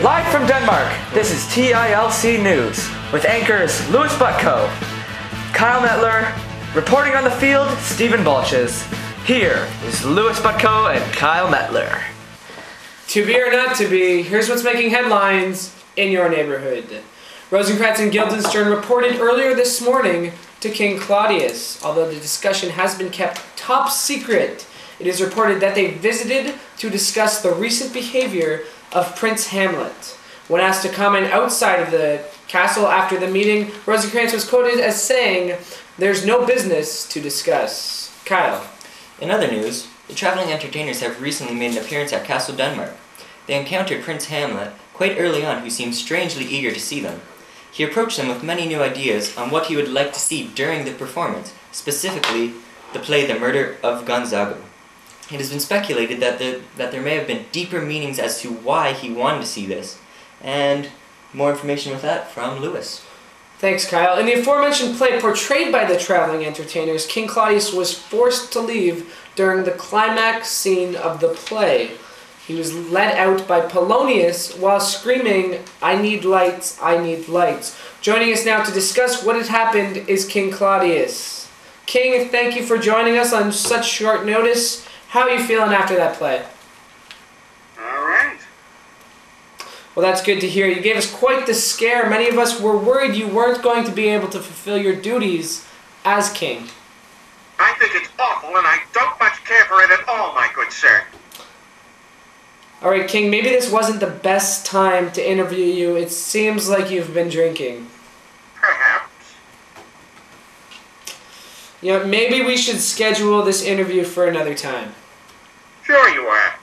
Live from Denmark, this is TILC News with anchors Louis Butko, Kyle Metler, reporting on the field, Stephen Balches. Here is Louis Butko and Kyle Metler. To be or not to be, here's what's making headlines in your neighborhood. Rosencrantz and Guildenstern reported earlier this morning to King Claudius. Although the discussion has been kept top secret, it is reported that they visited to discuss the recent behavior of Prince Hamlet. When asked to comment outside of the castle after the meeting, Rosencrantz was quoted as saying, "There's no business to discuss." Kyle. In other news, the traveling entertainers have recently made an appearance at Castle Denmark. They encountered Prince Hamlet quite early on, who seemed strangely eager to see them. He approached them with many new ideas on what he would like to see during the performance, specifically the play The Murder of Gonzago. It has been speculated that there may have been deeper meanings as to why he wanted to see this, and more information with that from Louis. Thanks, Kyle. In the aforementioned play portrayed by the traveling entertainers, King Claudius was forced to leave during the climax scene of the play. He was led out by Polonius while screaming, "I need lights, I need lights." Joining us now to discuss what had happened is King Claudius. King, thank you for joining us on such short notice. How are you feeling after that play? All right. Well, that's good to hear. You gave us quite the scare. Many of us were worried you weren't going to be able to fulfill your duties as king. I think it's awful, and I don't much care for it at all, my good sir. All right, King, maybe this wasn't the best time to interview you. It seems like you've been drinking. Perhaps. You know, maybe we should schedule this interview for another time. Sure you are.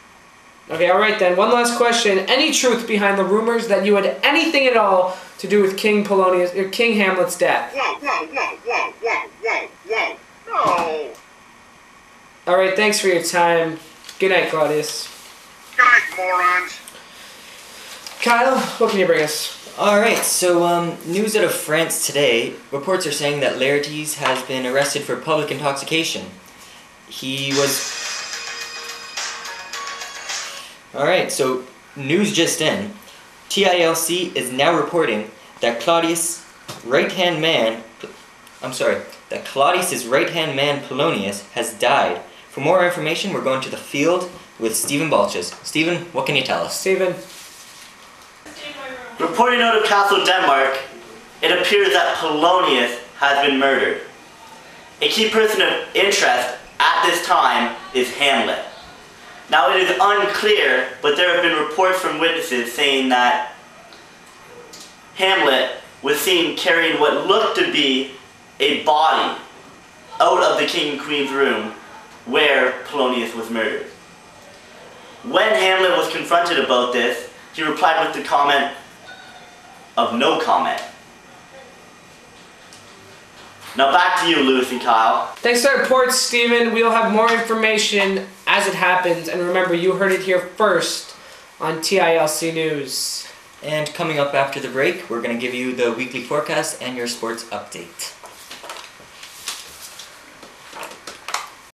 Okay, all right then. One last question. Any truth behind the rumors that you had anything at all to do with King Polonius or King Hamlet's death? Whoa, whoa, whoa, whoa, whoa, whoa, whoa. No. All right, thanks for your time. Good night, Claudius. Good night, morons. Kyle, what can you bring us? Alright, so news out of France today. Reports are saying that Laertes has been arrested for public intoxication. He was... Alright, so news just in. TILC is now reporting that Claudius's right-hand man Polonius has died. For more information, we're going to the field with Stephen Balches. Stephen, what can you tell us? Stephen. Reporting out of Castle Denmark, it appears that Polonius has been murdered. A key person of interest at this time is Hamlet. Now it is unclear, but there have been reports from witnesses saying that Hamlet was seen carrying what looked to be a body out of the king and queen's room where Polonius was murdered. When Hamlet was confronted about this, he replied with the comment of no comment. Now back to you, Louis and Kyle. Thanks for the report, Stephen. We'll have more information as it happens. And remember, you heard it here first on TILC News. And coming up after the break, we're going to give you the weekly forecast and your sports update.